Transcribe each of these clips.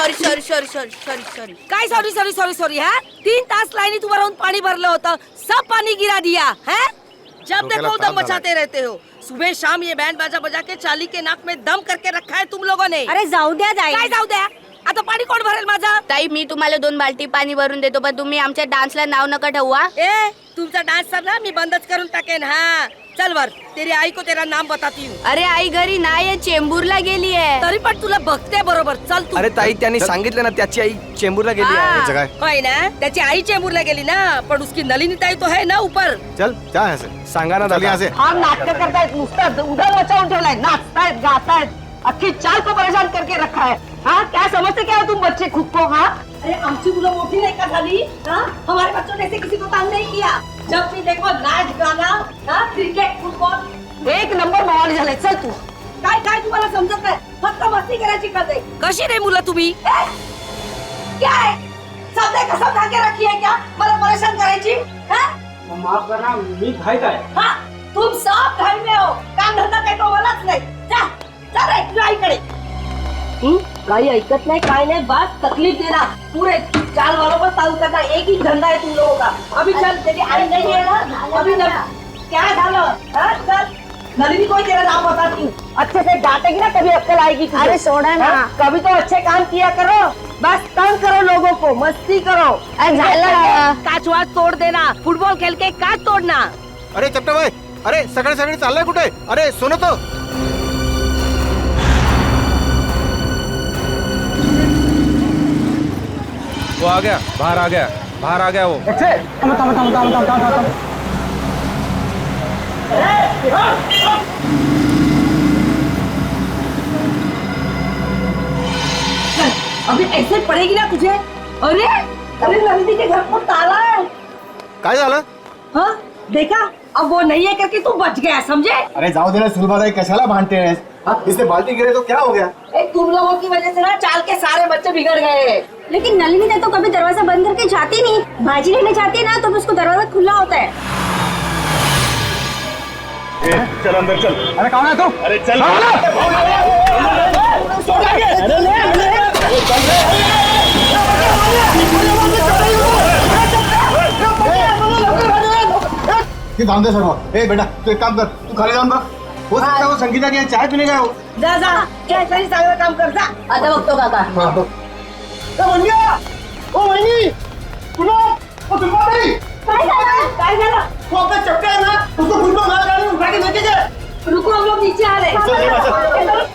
Sorry sorry sorry sorry sorry sorry काय sorry sorry sorry sorry है? 3 तास लाइनीत उभं राहून पाणी भरलं होतं, सब पानी गिरा दिया है। जब देखो दम मचाते रहते हो। सुबह शाम ये बैंड बाजा बजा के चाली के नाक में दम करके रखा है तुम लोगों ने। अरे जाऊ द्या ताई. काय जाऊ द्या? आता पाणी कोण भरेल माझं? ताई मी तुम्हाला 2 बाल्टी पाणी भरून देतो, पण तुम्ही आमच्या डान्सला नाव नका ठेवा। ए तुमचा डान्स सर ना मी बंदच करून टाकेन। हाँ चल वर, तेरी आई को तेरा नाम बताती हूँ। अरे आई घरी नाही, चेंबूरला गेली आहे। तरी पण तुला बघते बरोबर, चल तू। अरे ताई त्यांनी सांगितलं ना त्याची आई चेंबूरला गेली आहे। हाँ, होय ना, त्याची आई चेंबूरला गेली ना, पण उसकी नलिनी ताई तो है ना ऊपर। चल क्या है से सांगा ना दादा। से हम नाटक करतायत, नुसतं उधर मचावून ठेवलाय, नाचतायत गातायत, अख्खी चाल को परेशान करके रखा है। हाँ क्या समझते क्या हो तुम बच्चे खुद को? हाँ अरे आमची मुलं मोठी नाही का झाली? हाँ हमारे बच्चों ने ऐसे किसी को तंग नहीं किया। जब भी देखो नाच गाना, हाँ क्रिकेट फुटबॉल, एक नंबर माहोल झालाय। चल तू। काय काय तुम्हाला समजत नाही, फक्त मस्ती करायची कळते। कशी रे मुलं तुम्ही? क्या है सब ने कसम खा के रखी है क्या मला परेशान करायची? हाँ माफ करना, मी घाई का है। हाँ तुम सब घर में हो, काम धंदा काही तो मलाच नाही। जा जा रे तुझ्या आईकडे। काही ऐकत नाही, काय नाही, बस तकलीफ देना। पूरे चाल वालों पर ताऊ करना, एक ही धंधा है तुम लोगों का। अभी चल, तेरी आई नहीं है ना, अभी न क्या झालं? हाँ चल, नलिनी को ही तेरा नाम बताती हूँ। अच्छे से डांटेगी ना, कभी अक्कल आएगी तुझे। अरे सोडा ना. हाँ, कभी तो अच्छे काम किया करो, बस तंग करो लोगों को, मस्ती करो। काच वाच तोड देना, फुटबॉल खेल के काच तोड़ना। अरे चपटा भाई, अरे सगळे सगळे चाललंय कुठे? अरे सुनो तो। वो आ गया, बाहर आ गया, बाहर आ गया वो। अभी ऐसे पड़ेगी ना तुझे। अरे अरे नंदी के घर को ताला है। काय झालं? हाँ देखा, अब वो नहीं है करके तू बच गया, समझे? अरे जाऊ दे ना सुलभाताई, कशाला भांडते हैं? इससे बाल्टी गिरे तो क्या हो गया? तुम लोगों की वजह से ना चाल के सारे बच्चे बिगड़ गए। लेकिन नलिनी ने तो कभी दरवाजा बंद करके जाती नहीं. भाजी लेने जाती है ना तो उसको दरवाजा खुला होता है. चल अंदर चल। अरे कौन है तू? अरे चल। जाऊन दे सर्व। ए बेटा तू एक काम कर, तू खाली जाऊन बघ, हो सकता है वो संगीता की चाय पीने गया हो। जा जा, क्या तरी चांगलं काम कर जा। आता बघतो काका। हाँ तो ओ वहिनी, सुनो, ओ सुलभाताई, काय झालं? वो अपना चपटा है ना, उसको फुटबॉल मार गाड़ी में उठा के लेके जा। रुको, हम लोग नीचे आ रहे चल, हैं।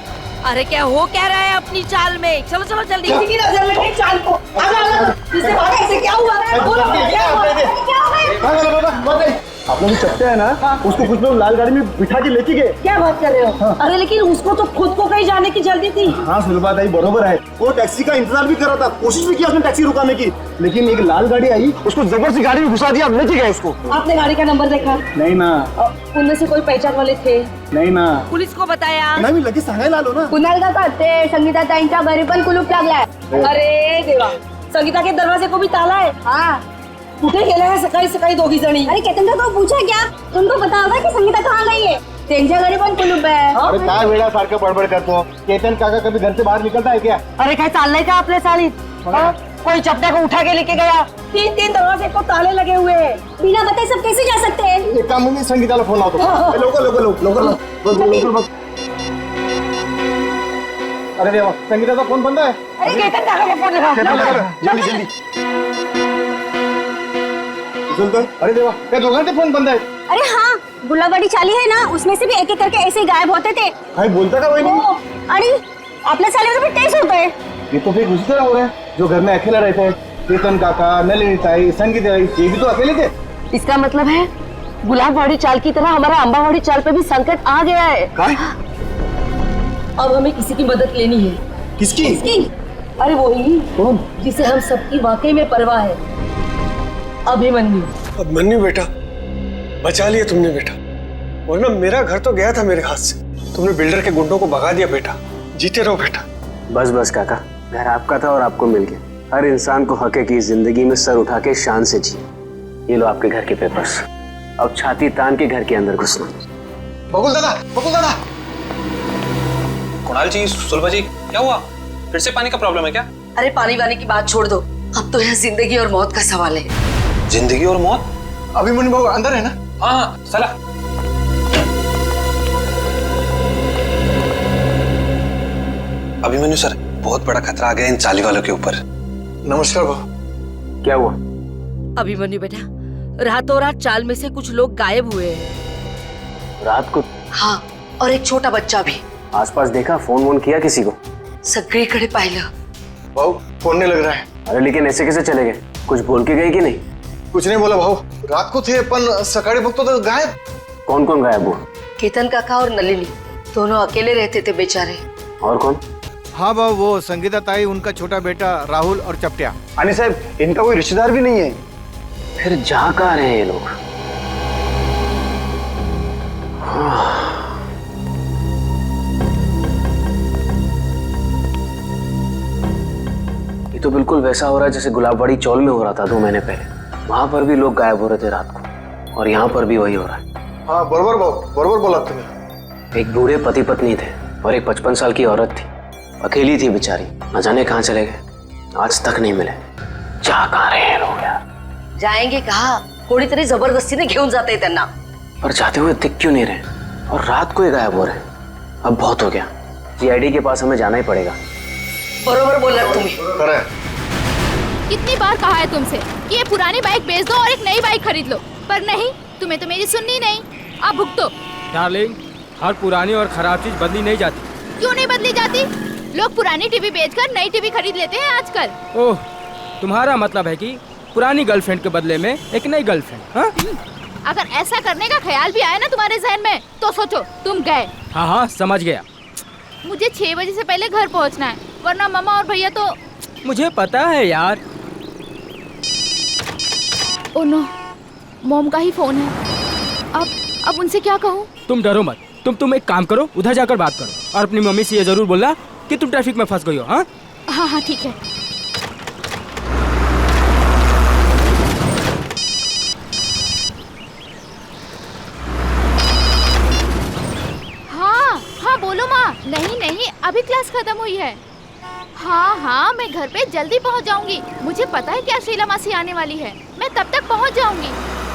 अरे क्या हो क्या रहा है अपनी चाल में? चलो चलो जल्दी। किसी की नजर लगी चाल को। आजा आजा, इससे भागा, इसे क्या हुआ? बोलो क्या हुआ? क्या हो गया? आप लोग चपटे है ना, उसको कुछ लोग लाल गाड़ी में बिठा के लेके गए। क्या बात कर रहे हो? अरे लेकिन उसको तो खुद को कहीं जाने की जल्दी थी। हाँ सुलभाताई बरोबर है, वो टैक्सी का इंतजार भी कर रहा था, कोशिश भी किया उसने टैक्सी रुकाने की, लेकिन एक लाल गाड़ी आई, उसको जबरदस्ती गाड़ी में घुसा दिया, लेके गए उसको। आपने गाड़ी का नंबर देखा? नहीं ना। उनमें से कोई पहचान वाले थे? नहीं ना। पुलिस को बताया? नाही मी लगेच सांगायला आलो ना। कुणाल काका ते संगीता ताईंच्या घरी पण कुलूप लागलाय. अरे देवा, संगीता के दरवाजे को भी ताला है? हाँ. कुठे गेले हैं सकाळी सकाळी दोघी जणी? अरे केतन को पूछा क्या? तुमको पता होगा कि संगीता कहाँ गई है? त्यांच्या घरी पण कुलूप है. अरे काय वेळा सारखं बडबड करतो, केतन काका कभी घर से बाहर निकलता है क्या? अरे काय चाललंय का आपल्या चालीत? कोई चपटा को उठा के लेके गया। 3 दरवाजे को ताले लगे हुए हैं। बिना बताए सब कैसे जा सकते हैं? एक काम मी संगीताला फोन लावतो। लवकर अरे देवा, संगीताचा फोन बंद आहे। अरे केतन काका को फोन लगा। जल्दी सुनतो, अरे देवा, त्या दोघांचे फोन बंद आहेत। अरे हाँ, गुलाबड़ी चाली है ना, उसमें से भी एक एक करके ऐसे ही गायब होते थे. काय बोलता का वहिनी? हो. आणि आपल्या चालीवर भी टेस्ट होता है. ये तो फिर उसी तरह हो रहा है जो घर में अकेला रहते हैं। केतन काका, नलिनी ताई, संगीता ताई, ये भी तो अकेले थे। इसका मतलब है गुलाबवाड़ी चाल की तरह हमारा अम्बावाड़ी चाल पे भी संकट आ गया है। काय? अब हमें किसी की मदद लेनी है। किसकी? अरे वही कौन? जिसे हम सबकी वाकई में परवाह है, अभिमन्यु। अभिमन्यु बेटा, बचा लिया तुमने बेटा, वरना मेरा घर तो गया था मेरे हाथ से। तुमने बिल्डर के गुंडों को भगा दिया बेटा। जीते रहो बेटा। बस बस काका, घर आपका था और आपको मिल गया। हर इंसान को हक है कि जिंदगी में सर उठा के शान से जिए। ये लो आपके घर के पेपर्स, अब छाती तान के घर के अंदर घुसना। बकुल दादा, बकुल दादा। कुणाल जी, सुलभा जी, क्या हुआ? फिर से पानी का प्रॉब्लम है क्या? अरे पानी वानी की बात छोड़ दो, अब तो यह जिंदगी और मौत का सवाल है। जिंदगी और मौत? अभिमन्यु बाबू अंदर है ना? हाँ चला। अभिमन्यु सर, बहुत बड़ा खतरा आ गया इन चाली वालों के ऊपर। नमस्कार बाबू। क्या हुआ? अभिमन्यु बेटा, रातों रात चाल में से कुछ लोग गायब हुए हैं। रात को? हाँ, और एक छोटा बच्चा भी। आसपास देखा, फोन वोन किया किसी को? सगळीकडे पाहिलं। भाऊ फोन नहीं लग रहा है। अरे लेकिन ऐसे कैसे चले गए? कुछ बोल के गए कि नहीं? कुछ नहीं बोला भाऊ, रात को थे पण सकाळी बघतो तो गायब। कौन कौन गायब हुआ? केतन काका और नलिनी दोनों अकेले रहते थे बेचारे। और कौन? हाँ बाबू, वो संगीता ताई, उनका छोटा बेटा राहुल और चपटिया। अनिल साहब, इनका कोई रिश्तेदार भी नहीं है। फिर जा कहाँ रहे हैं ये लोग? ये तो बिल्कुल वैसा हो रहा है जैसे गुलाबबाड़ी चौल में हो रहा था 2 महीने पहले। वहां पर भी लोग गायब हो रहे थे रात को, और यहाँ पर भी वही हो रहा है। हाँ बरोबर भाऊ, बरोबर बोला तुमने। एक बूढ़े पति पत्नी थे और एक 55 साल की औरत थी। अकेली थी बेचारी, न जाने कहाँ चले गए, आज तक नहीं मिले। जा कहाँ रहे हैं लोग यार? जाएंगे कहा, कोणीतरी जबरदस्तीने घेऊन जाते हैं त्यांना। पर जाते हुए दिख क्यों नहीं रहे, और रात को ही गायब हो रहे हैं? अब बहुत हो गया, सीआईडी के पास हमें जाना ही पड़ेगा। बरोबर बोला तुम्ही। कितनी बार कहा है तुमसे कि ये पुरानी बाइक बेच दो और एक नई बाइक खरीद लो, पर नहीं, तुम्हें तो मेरी सुननी नहीं। अब भुगतो। डार्लिंग, हर पुरानी और खराब चीज बदली नहीं जाती। क्यों नहीं बदली जाती? लोग पुरानी टीवी बेचकर नई टीवी खरीद लेते हैं आजकल। ओह, तुम्हारा मतलब है कि पुरानी गर्लफ्रेंड के बदले में एक नई गर्लफ्रेंड? हाँ? अगर ऐसा करने का ख्याल भी आया ना तुम्हारे जहन में, तो सोचो तुम गए। हाँ हाँ समझ गया। मुझे 6 बजे से पहले घर पहुंचना है, वरना मामा और भैया तो। मुझे पता है यार। ओ नो, मॉम का ही फोन है। अब उनसे क्या कहूँ? तुम डरो मत, तुम एक काम करो, उधर जाकर बात करो और अपनी मम्मी से ये जरूर बोलना कि तुम ट्रैफिक में फंस गई हो। हाँ हाँ हाँ ठीक है। हाँ हाँ बोलो माँ। नहीं, अभी क्लास खत्म हुई है। हाँ, मैं घर पे जल्दी पहुँच जाऊंगी। मुझे पता है क्या शीला मासी आने वाली है, मैं तब तक पहुँच जाऊंगी।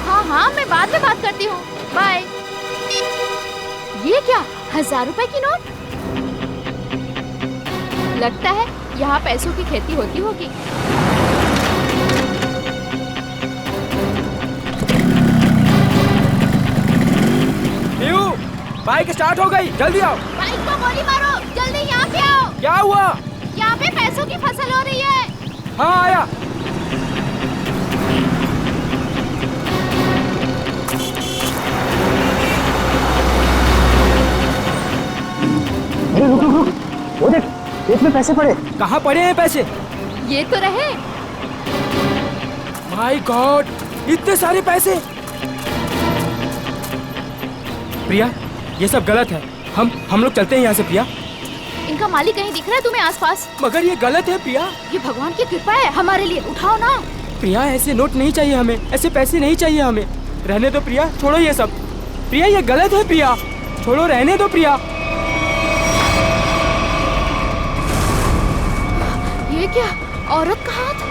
हाँ, मैं बाद में बात करती हूँ, बाय। ये क्या, 1000 रुपए की नोट? लगता है यहाँ पैसों की खेती होती होगी। बाइक स्टार्ट हो गई, जल्दी आओ। बाइक को गोली मारो, जल्दी यहाँ पे आओ। क्या हुआ? यहाँ पे पैसों की फसल हो रही है। हाँ आया। अरे रुक, वो देख, खेत में पैसे पड़े। कहाँ पड़े हैं पैसे? ये तो रहे। माय गॉड, इतने सारे पैसे। प्रिया, ये सब गलत है। हम लोग चलते हैं यहाँ से प्रिया। इनका मालिक कहीं दिख रहा है तुम्हें आसपास? मगर ये गलत है प्रिया। ये भगवान की कृपा है हमारे लिए, उठाओ ना। प्रिया, ऐसे नोट नहीं चाहिए हमें, ऐसे पैसे नहीं चाहिए हमें। रहने दो प्रिया, छोड़ो ये सब। प्रिया ये गलत है प्रिया, छोड़ो, रहने दो प्रिया। ये क्या, औरत का हाथ?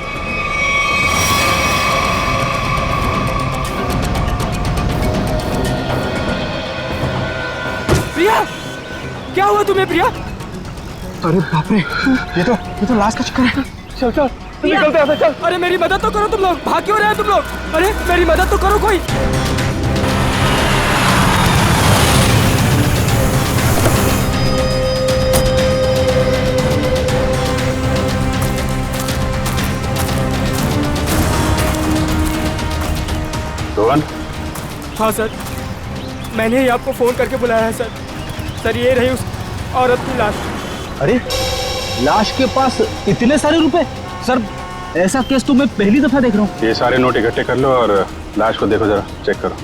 प्रिया, क्या हुआ तुम्हें प्रिया? अरे बाप रे, ये तो लाश का चक्कर है। चल निकलते हैं, चल। अरे मेरी मदद तो करो तुम लोग, भाग क्यों रहे हो तुम लोग? अरे मेरी मदद तो करो कोई। रोहन? हाँ सर, मैंने ही आपको फोन करके बुलाया है सर। सर ये रही उस औरत की लाश। अरे लाश के पास इतने सारे रुपए? सर ऐसा केस तो मैं पहली दफा देख रहा हूँ। ये सारे नोट इकट्ठे कर लो और लाश को देखो, जरा चेक करो।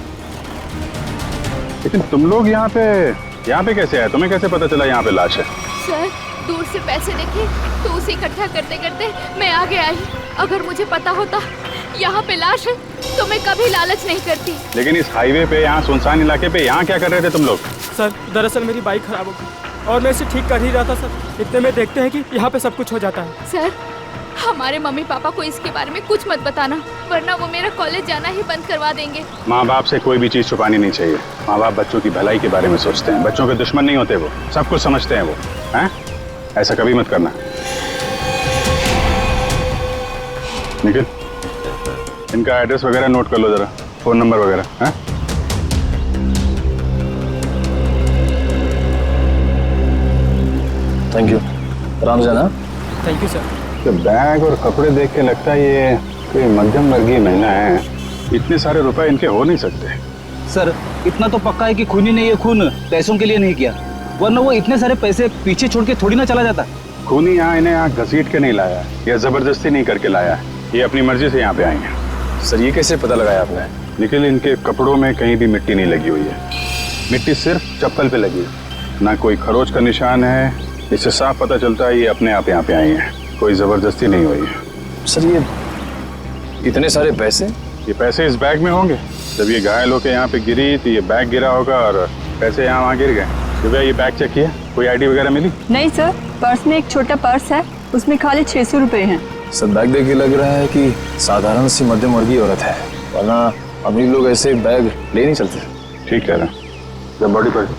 लेकिन तुम लोग यहाँ पे कैसे आए? तुम्हें कैसे पता चला यहाँ पे लाश है? सर, दूर से पैसे देखे तो उसे इकट्ठा करते करते मैं आगे आई। अगर मुझे पता होता यहाँ पे लाश है तो मैं कभी लालच नहीं करती। लेकिन इस हाईवे पे, यहाँ सुनसान इलाके पे, यहाँ क्या कर रहे थे तुम लोग? सर दरअसल मेरी बाइक खराब हो गई और मैं इसे ठीक कर ही रहा था सर। इतने में देखते हैं कि यहाँ पे सब कुछ हो जाता है। सर, हमारे मम्मी पापा को इसके बारे में कुछ मत बताना, वरना वो मेरा कॉलेज जाना ही बंद करवा देंगे। माँ बाप से कोई भी चीज छुपानी नहीं चाहिए। माँ बाप बच्चों की भलाई के बारे में सोचते हैं, बच्चों के दुश्मन नहीं होते, वो सब कुछ समझते हैं वो। हैं? ऐसा कभी मत करना। निखिल, इनका एड्रेस वगैरह नोट कर लो जरा, फोन नंबर वगैरह। हैं? Thank you. आराम से ना। Thank you sir. तो बैग और कपड़े देख के लगता है ये कोई मध्यम वर्गीय महिला है। इतने सारे रुपए इनके हो नहीं सकते। सर इतना तो पक्का है कि खूनी ने ये खून पैसों के लिए नहीं किया, वरना वो इतने सारे पैसे पीछे छोड़ के थोड़ी ना चला जाता। खूनी यहाँ इन्हें यहाँ घसीट के नहीं लाया या जबरदस्ती नहीं करके लाया है, ये अपनी मर्जी से यहाँ पे आए हैं। सर ये कैसे पता लगाया आपने? निखिल, इनके कपड़ों में कहीं भी मिट्टी नहीं लगी हुई है, मिट्टी सिर्फ चप्पल पे लगी है, ना कोई खरोच का निशान है। इससे साफ पता चलता है ये अपने आप यहाँ पे आए हैं, कोई जबरदस्ती नहीं हुई है। सर ये इतने सारे पैसे? ये पैसे इस बैग में होंगे। जब ये घायल होकर यहाँ पे गिरी तो ये बैग गिरा होगा और पैसे यहाँ वहाँ गिर गए। तो भैया ये बैग चेक किया, कोई आईडी वगैरह मिली? नहीं सर, पर्स में एक छोटा पर्स है, उसमें खाली 600 रुपए हैं। सर बैग देख के लग रहा है कि साधारण सी मध्यम वर्गीय औरत है, वरना अमीर लोग ऐसे बैग ले नहीं चलते। ठीक कह रहा, जब बॉडी पर।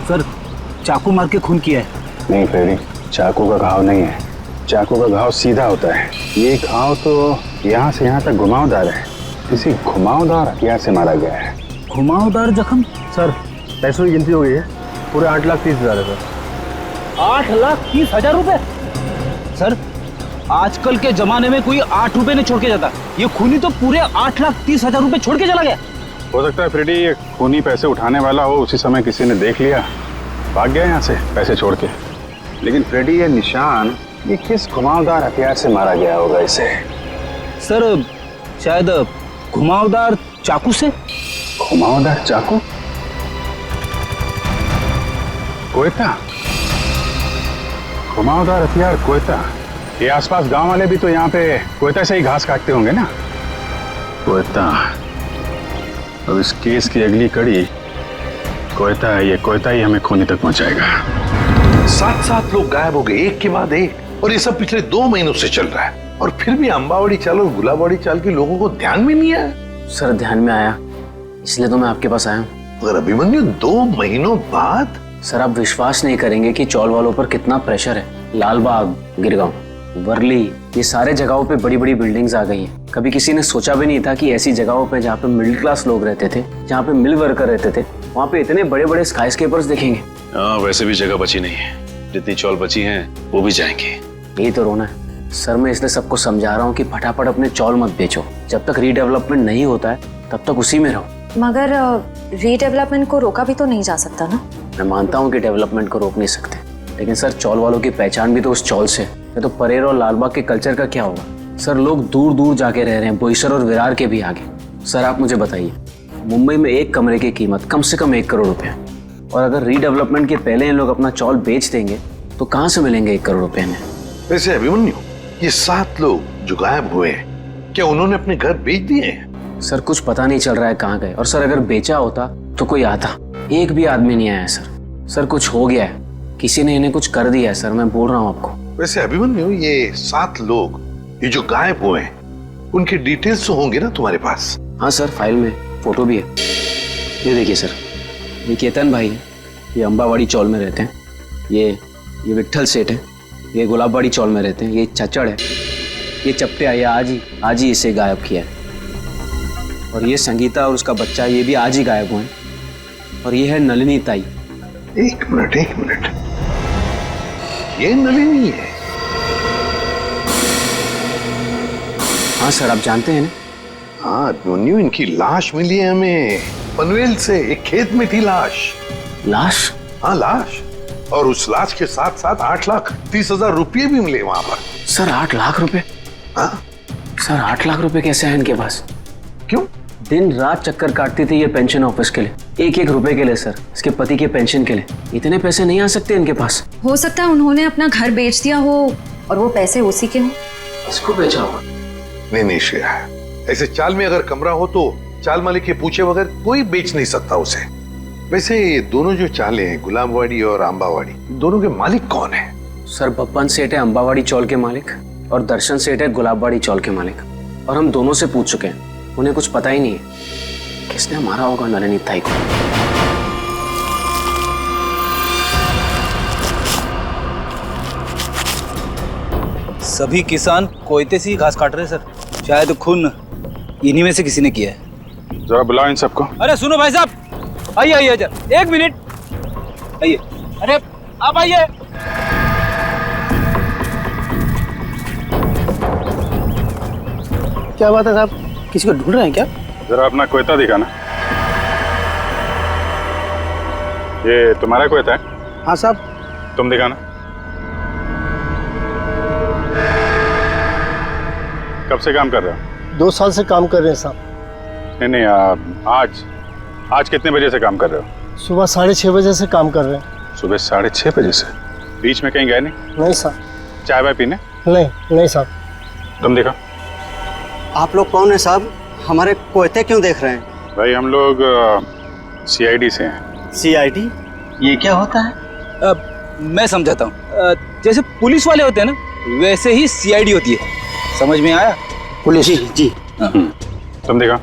सर चाकू मार के खून किया है। नहीं फ्रेडी, चाकू का घाव नहीं है, चाकू का घाव सीधा होता है। ये घाव तो यहाँ से यहाँ तक घुमावदार है, किसी घुमावदार हथियार से मारा गया है। घुमावदार जख्म? सर पैसों की गिनती हो गई है, पूरे 8,30,000 है सर। 8,30,000 रुपए? सर आजकल के जमाने में कोई 8 रुपए नहीं छोड़ के जाता, ये खूनी तो पूरे 8,30,000 रुपए छोड़ के चला गया। हो सकता है फ्रेडी ये खूनी पैसे उठाने वाला हो, उसी समय किसी ने देख लिया, भाग गया यहाँ से पैसे छोड़ के। लेकिन फ्रेडी ये निशान, ये किस घुमावदार हथियार से मारा गया होगा इसे? सर शायद घुमावदार चाकू से। घुमावदार चाकू? कोयता? घुमावदार हथियार कोयता? ये आसपास गांव वाले भी तो यहाँ पे कोयता से ही घास काटते होंगे ना। कोयता। अब इस केस की अगली कड़ी कोयता है, ये कोयता ही हमें खूनी तक पहुंचाएगा। 7 लोग गायब हो गए एक के बाद एक, और ये सब पिछले 2 महीनों से चल रहा है, और फिर भी अंबावड़ी चाल और गुलाबवाड़ी चाल के लोगों को ध्यान में नहीं आया। सर ध्यान में आया, इसलिए तो मैं आपके पास आया हूँ। अगर अभिमन्यु 2 महीनों बाद? सर आप विश्वास नहीं करेंगे कि चौल वालों पर कितना प्रेशर है। लालबाग, गिरगांव, वर्ली, ये सारे जगहों पे बड़ी बड़ी बिल्डिंग्स आ गई हैं। कभी किसी ने सोचा भी नहीं था कि ऐसी जगहों पे जहाँ पे मिडिल क्लास लोग रहते थे, जहाँ पे मिल वर्कर रहते थे, वहाँ पे इतने बड़े बड़े स्काईस्केपर्स देखेंगे। वैसे भी जगह बची नहीं है, जितनी चौल बची हैं वो भी जाएंगे। यही तो रोना है सर। मैं इसलिए सबको समझा रहा हूँ कि फटाफट अपने चौल मत बेचो, जब तक रीडेवलपमेंट नहीं होता है तब तक उसी में रहो। मगर रीडेवलपमेंट को रोका भी तो नहीं जा सकता ना। मैं मानता हूँ कि डेवलपमेंट को रोक नहीं सकते, लेकिन सर चौल वालों की पहचान भी तो उस चौल से। तो परेर और लालबाग के कल्चर का क्या होगा? सर लोग दूर दूर जाके रह रहे हैं, बोईसर और विरार के भी आगे। सर आप मुझे बताइए, मुंबई में एक कमरे की कीमत कम से कम 1 करोड़ रुपए, और अगर रीडेवलपमेंट के पहले इन लोग अपना चौल बेच देंगे तो कहाँ से मिलेंगे 1 करोड़ रुपए में? वैसे अभिमन्यु, ये 7 लोग जो गायब हुए हैं, क्या उन्होंने अपने घर बेच दिए हैं? सर कुछ पता नहीं चल रहा है कहाँ गए, और सर अगर बेचा होता तो कोई आता। एक भी आदमी नहीं आया सर। सर कुछ हो गया है, किसी ने इन्हें कुछ कर दिया है सर, मैं बोल रहा हूँ आपको। वैसे अभिमन्यु, ये 7 लोग ये जो गायब हुए हैं, उनके डिटेल्स तो होंगे ना तुम्हारे पास? हाँ सर, फाइल में फोटो भी है। ये देखिए सर, ये केतन भाई है, ये अंबावाड़ी चौल में रहते हैं। ये विट्ठल सेठ है, ये गुलाबवाड़ी चौल में रहते हैं। ये चचड़ है, ये चपटे आया आज ही इसे गायब किया है। और ये संगीता और उसका बच्चा, ये भी आज ही गायब हुए हैं। और ये है नलिनी ताई। एक मिनट, ये नलिनी है? हाँ सर, आप जानते हैं ना? हाँ अभिमन्यु, इनकी लाश मिली है हमें पनवेल से, एक खेत में थी लाश। लाश? हाँ लाश, और उस लाश के साथ साथ 8,30,000 रुपये भी मिले वहां पर। सर 8 लाख रुपए? हाँ सर 8 लाख रुपए कैसे हैं इनके पास? क्यों? दिन रात चक्कर काटती थी ये पेंशन ऑफिस के लिए, 1-1 रुपए के लिए सर, इसके पति के पेंशन के लिए। इतने पैसे नहीं आ सकते इनके पास। हो सकता है उन्होंने अपना घर बेच दिया हो और वो पैसे उसी के हों। इसको बेचा होगा? नहीं श्रेया, ऐसे चाल में अगर कमरा हो तो चाल मालिक के पूछे बगैर कोई बेच नहीं सकता उसे। वैसे ये दोनों जो चाले हैं, गुलाबवाड़ी और आंबावाड़ी, दोनों के मालिक कौन है? सर बब्बन सेठ है अंबावाड़ी चौल के मालिक और दर्शन सेठ है गुलाबवाड़ी चौल के मालिक। और हम दोनों से पूछ चुके हैं, उन्हें कुछ पता ही नहीं है किसने मारा होगा नलिनी ताई को। सभी किसान कोयते से ही घास काट रहे हैं सर। शायद खून इन्हीं में से किसी ने किया है। जरा बुलाओ इन सबको। अरे सुनो भाई साहब, आइए आइए जरा, एक मिनट आइए। अरे आप आइए। क्या बात है साहब, किसी को ढूंढ रहे हैं क्या? जरा अपना कोयता दिखाना। ये तुम्हारा कोयता है? हाँ साहब। तुम दिखाना। कब से काम कर रहे हो? 2 साल से काम कर रहे हैं साहब। नहीं, आज कितने बजे से काम कर रहे हो? सुबह 6:30 बजे से काम कर रहे हैं। सुबह 6:30 बजे से? बीच में कहीं गए नहीं? नहीं साहब। चाय वाय पीने? नहीं साहब। तुम देखो। आप लोग कौन है साहब? हमारे कोयते क्यों देख रहे हैं? भाई हम लोग CID से हैं। CID? ये क्या होता है? मैं समझाता हूँ। जैसे पुलिस वाले होते हैं ना, वैसे ही CID होती है। समझ में आया? पुलिस? जी। तुम देखो।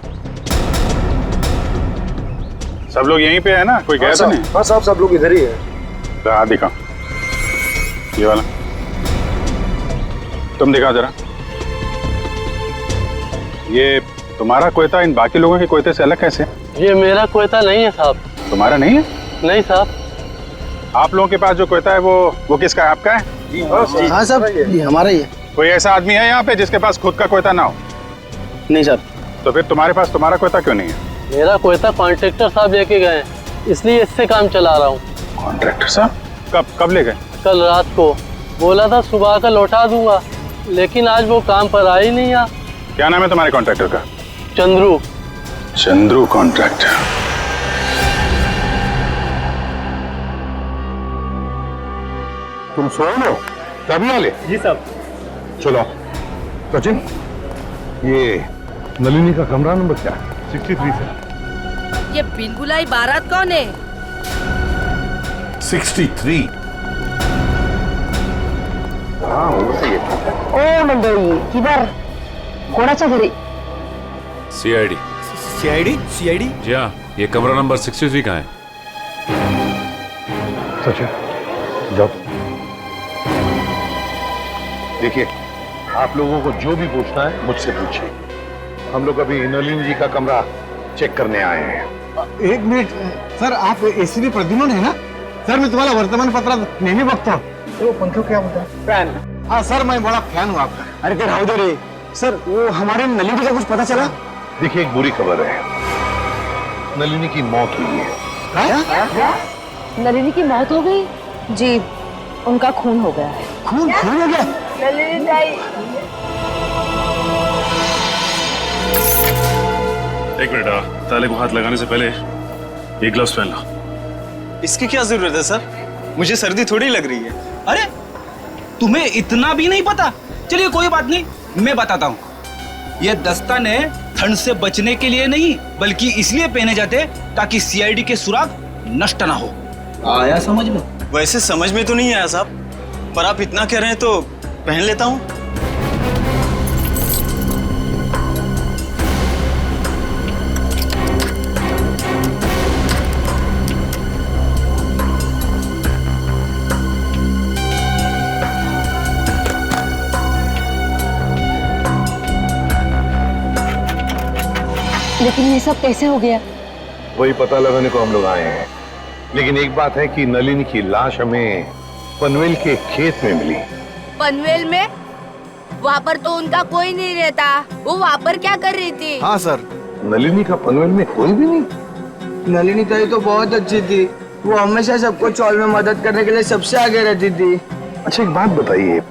सब लोग यहीं पे है ना? कोई गया तो नहीं? हाँ साहब, सब लोग इधर ही है। हाँ दिखाओ, ये वाला तुम दिखाओ जरा। ये तुम्हारा कोयता इन बाकी लोगों के कोयते से अलग कैसे? ये मेरा कोयता नहीं है साहब। तुम्हारा नहीं है? नहीं साहब। आप लोगों के पास जो कोयता है वो किसका है? आपका है? हाँ साहब, ये हमारा ही है। कोई ऐसा आदमी है यहाँ पे जिसके पास खुद का कोयता ना हो? नहीं सर। तो फिर तुम्हारे पास तुम्हारा कोयता क्यों नहीं है? मेरा कोयता कॉन्ट्रैक्टर साहब लेके गए, इसलिए इससे काम चला रहा हूँ। कॉन्ट्रैक्टर साहब कब ले गए? कल रात को। बोला था सुबह का लौटा दूंगा, लेकिन आज वो काम पर आ ही नहीं आ। क्या नाम है तुम्हारे कॉन्ट्रैक्टर का? चंद्रू। चंद्रू कॉन्ट्रैक्टर। तुम सोए ना? तभी वाले? जी साहब। चलो सचिन, ये नलिनी का कमरा नंबर क्या है? 63 से। ये बिन बुलाई बारात कौन है? 63। हाँ वो सही है। ओ मंडळी, किधर कोणाच्या घरी? CID। CID? जी हाँ, ये कमरा नंबर 63 का है। सचिन जाओ। देखिए, आप लोगों को जो भी पूछना है मुझसे पूछिए। हम लोग अभी नलिनी जी का कमरा चेक करने आए हैं। 1 मिनिट सर, आप ACP प्रद्युम्न है ना? सर मैं तुम्हारा वर्तमानपत्रात नेहमी बघतो। तो पंखो क्या होता है? फैन। हाँ सर, मैं बड़ा फैन हूँ आपका। अरे ते राहू दे रे सर, वो हमारे नलिनी का कुछ पता चला? देखिए, एक बुरी खबर है, नलिनी की मौत हुई है। नलिनी की मौत हो गई? जी, उनका खून हो गया है। खून हो गया? नलिनी ताई। एक मिनट, ताले को हाथ लगाने से पहले ये ग्लव्स पहन लो। इसकी क्या जरूरत है सर? मुझे सर्दी थोड़ी लग रही है। अरे तुम्हें इतना भी नहीं पता? चलिए कोई बात नहीं, मैं बताता हूँ। ये दस्ताने ठंड से बचने के लिए नहीं, बल्कि इसलिए पहने जाते ताकि CID के सुराग नष्ट ना हो। आया समझ में? वैसे समझ में तो नहीं आया साहब, पर आप इतना कह रहे हैं तो पहन लेता हूँ। लेकिन ये सब कैसे हो गया? वही पता लगाने को हम लोग आए हैं। लेकिन एक बात है कि नलिनी की लाश हमें पनवेल के खेत में मिली। पनवेल में? वहाँ पर तो उनका कोई नहीं रहता। वो वहाँ पर क्या कर रही थी? हाँ सर। नलिनी का पनवेल में कोई भी नहीं? नलिनी ताई तो बहुत अच्छी थी। वो हमेशा सबको चौल में मदद करने के लिए सबसे आगे रहती थी। अच्छा एक बात बताइए,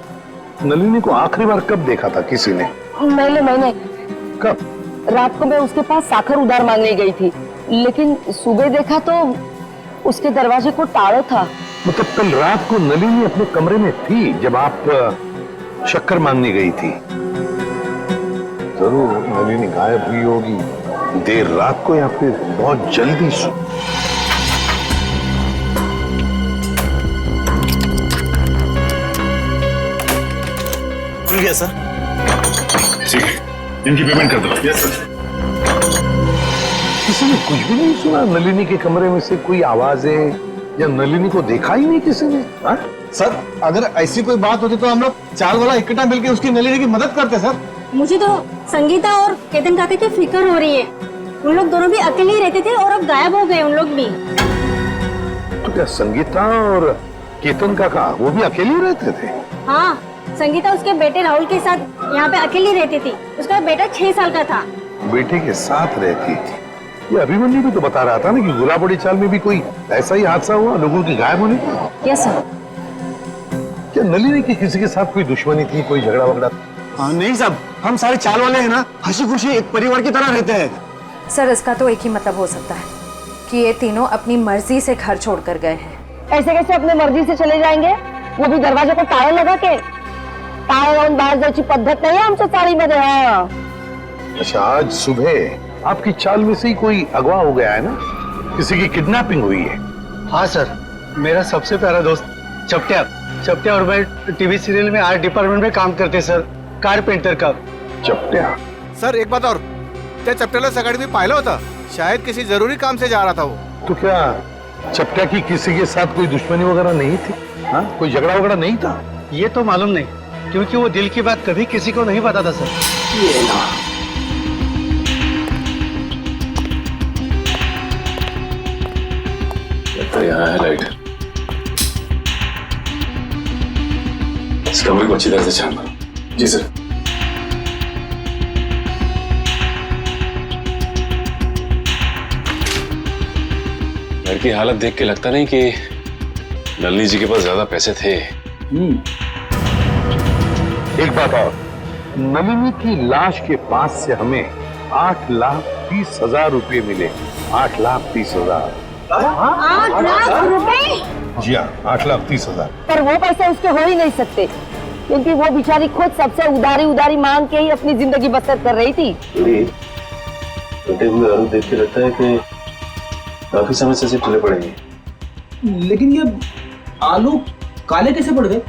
नलिनी को आखिरी बार कब देखा था किसी ने? मैंने कब? रात को मैं उसके पास साखर उधार मांगने गई थी, लेकिन सुबह देखा तो उसके दरवाजे को ताला था। मतलब कल रात को नलिनी अपने कमरे में थी जब आप शक्कर मांगने गई थी? जरूर नलिनी गायब हुई होगी देर रात को या फिर बहुत जल्दी। मिल गया सर। ठीक है, इनकी पेमेंट कर दो। Yes sir. किसी ने कुछ भी नहीं सुना? नलिनी के कमरे में से कोई आवाजें या नलिनी को देखा ही नहीं किसी ने? हाँ? सर अगर ऐसी कोई बात होती तो हम लोग चार वाला इकट्ठा मिलकर उसकी नलिनी की मदद करते सर। मुझे तो संगीता और केतन काका की फिक्र हो रही है। उन लोग दोनों भी अकेले ही रहते थे और अब गायब हो गए उन लोग भी। तो क्या संगीता और केतन काका वो भी अकेले रहते थे? हाँ, संगीता उसके बेटे राहुल के साथ यहाँ पे अकेली रहती थी। उसका बेटा 6 साल का था। बेटे के साथ रहती थी। ये अभिमन्यु भी तो बता रहा था ना कि गुलाबड़ी चाल में भी कोई ऐसा ही हादसा हुआ लोगों के गायब होने का। Yes sir. क्या नलिनी की किसी के साथ कोई दुश्मनी थी, कोई झगड़ा वगड़ा? नहीं साहब, हम सारे चाल वाले हैं ना, हंसी खुशी एक परिवार की तरह रहते हैं। सर इसका तो एक ही मतलब हो सकता है कि ये तीनों अपनी मर्जी से घर छोड़कर गए हैं। ऐसे कैसे अपने मर्जी से चले जाएंगे? वो भी दरवाजे को ताला लगा के। ताला लावून बाहेर जायची पद्धत नाही आमच्या चाळीमध्ये। हाँ। अच्छा, आज सुबह आपकी चाल में से ही कोई अगवा हो गया है ना? किसी की किडनैपिंग हुई है? हाँ सर, मेरा सबसे प्यारा दोस्त चपटिया और मैं टीवी सीरियल में आर्ट डिपार्टमेंट में काम करते सर, कारपेंटर का। चपटिया? सर एक बात और, त्या चपट्याला सकाळी मी पाहिलं होतं, शायद किसी जरूरी काम से जा रहा था वो। तो क्या चपटिया की किसी के साथ कोई दुश्मनी वगैरह नहीं थी? हाँ, कोई झगड़ा वगड़ा नहीं था? ये तो मालूम नहीं, क्योंकि वो दिल की बात कभी किसी को नहीं बताता सर। ये ना। यहाँ है लाइट। इस कमरे को अच्छी तरह से छान लो। जी सर। घर की हालत देख के लगता नहीं कि नलिनी जी के पास ज्यादा पैसे थे। एक बात और, नलिनी की लाश के पास से हमें 8,30,000 रुपए मिले। 8,30,000। 8 लाख रुपए? जी हाँ, 8,30,000। पर वो पैसे उसके हो ही नहीं सकते, क्योंकि वो बेचारी खुद सबसे उधारी मांग के ही अपनी जिंदगी बसर कर रही थी। कटे हुए आलू देख के लगता है कि काफी समय से टूटे पड़ेंगे। लेकिन ये आलू काले कैसे पड़ गए?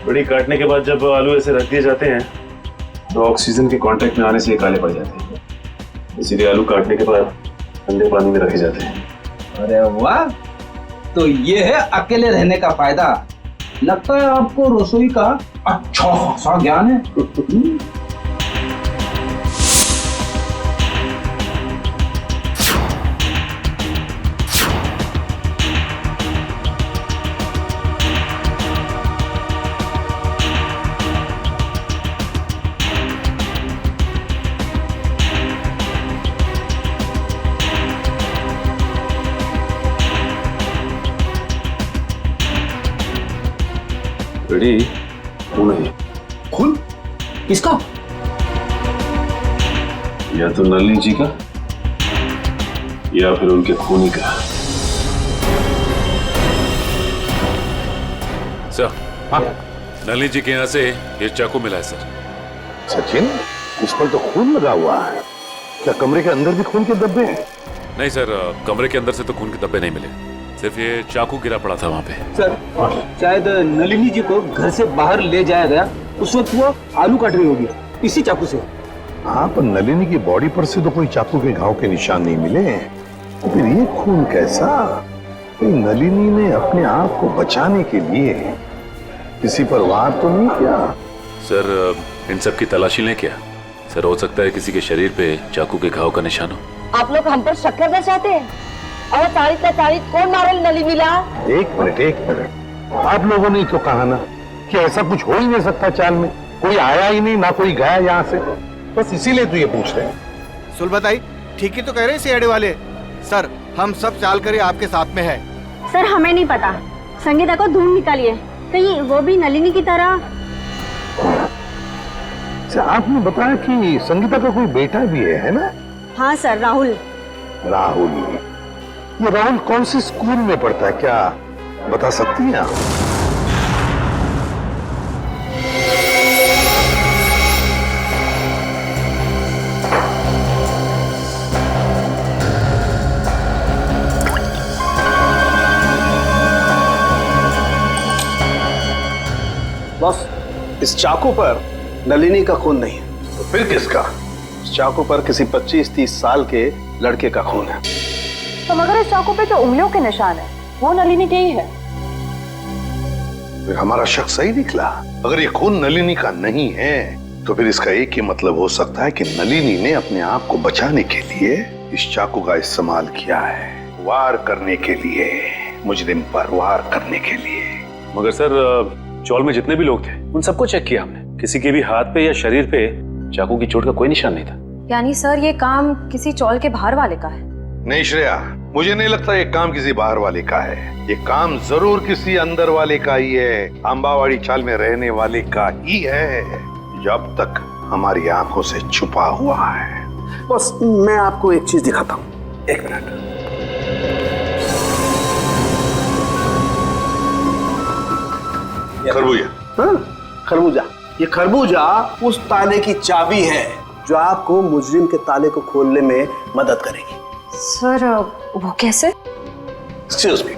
बड़ी काटने के बाद जब आलू ऐसे रख दिए जाते हैं तो ऑक्सीजन के कांटेक्ट में आने से ये काले पड़ जाते हैं, इसीलिए आलू काटने के बाद ठंडे पानी में रखे जाते हैं। अरे वाह, तो ये है अकेले रहने का फायदा। लगता है आपको रसोई का अच्छा खासा ज्ञान है। रेडी? खून है। खून? किसका? या तो नलिनी जी का या फिर उनके खूनी का। सर, हाँ? नलिनी जी के यहाँ से ये चाकू मिला है सर। सचिन, इस पर तो खून लगा हुआ है। क्या कमरे के अंदर भी खून के धब्बे हैं? नहीं सर, कमरे के अंदर से तो खून के धब्बे नहीं मिले, सिर्फ ये चाकू गिरा पड़ा था वहाँ पे। सर, शायद नलिनी जी को घर से बाहर ले जाया गया, उस वक्त वो आलू काट रही होगी इसी चाकू से। हाँ, पर नलिनी की बॉडी पर से तो कोई चाकू के घाव के निशान नहीं मिले, तो फिर ये खून कैसा? नलिनी ने अपने आप को बचाने के लिए किसी पर वार तो नहीं किया? सर, इन सब की तलाशी लें क्या? सर, हो सकता है किसी के शरीर पे चाकू के घाव का निशान हो। आप लोग हम पर शक करना चाहते हैं? और तारीख कौन मारल नलिनीला? एक मिनट, आप लोगों ने तो कहा ना कि ऐसा कुछ हो ही नहीं सकता चाल में, कोई आया ही नहीं, ना कोई गया यहाँ से, बस इसीलिए तो ये पूछ रहे हैं। सुलभताई ठीक ही तो कह रहे हैं सीआईडी वाले। सर, हम सब चाल कर आपके साथ में है। सर हमें नहीं पता, संगीता को ढूंढ निकालिए, कहीं वो भी नलिनी की तरह। आपने बताया कि संगीता का कोई बेटा भी है ना? हाँ सर, राहुल। ये राहुल कौन से स्कूल में पढ़ता है, क्या बता सकती हैं आप? बॉस, इस चाकू पर नलिनी का खून नहीं है। तो फिर किसका? इस चाकू पर किसी 25-30 साल के लड़के का खून है। तो मगर इस चाकू पे जो उंगलियों के निशान है वो नलिनी के ही है। फिर हमारा शक सही निकला। अगर ये खून नलिनी का नहीं है तो फिर इसका एक ही मतलब हो सकता है कि नलिनी ने अपने आप को बचाने के लिए इस चाकू का इस्तेमाल किया है, वार करने के लिए, मुजरिम पर वार करने के लिए। मगर सर चौल में जितने भी लोग थे उन सबको चेक किया हमने, किसी के भी हाथ पे या शरीर पे चाकू की चोट का कोई निशान नहीं था। यानी सर ये काम किसी चौल के बाहर वाले का है? नहीं श्रेया, मुझे नहीं लगता ये काम किसी बाहर वाले का है। ये काम जरूर किसी अंदर वाले का ही है, अंबावाड़ी चाल में रहने वाले का ही है, जो अब तक हमारी आंखों से छुपा हुआ है। बस मैं आपको एक चीज दिखाता हूँ, 1 मिनट। खरबूजा। हाँ, खरबूजा। ये खरबूजा उस ताले की चाबी है जो आपको मुजरिम के ताले को खोलने में मदद करेगी। सर वो कैसे? Excuse me.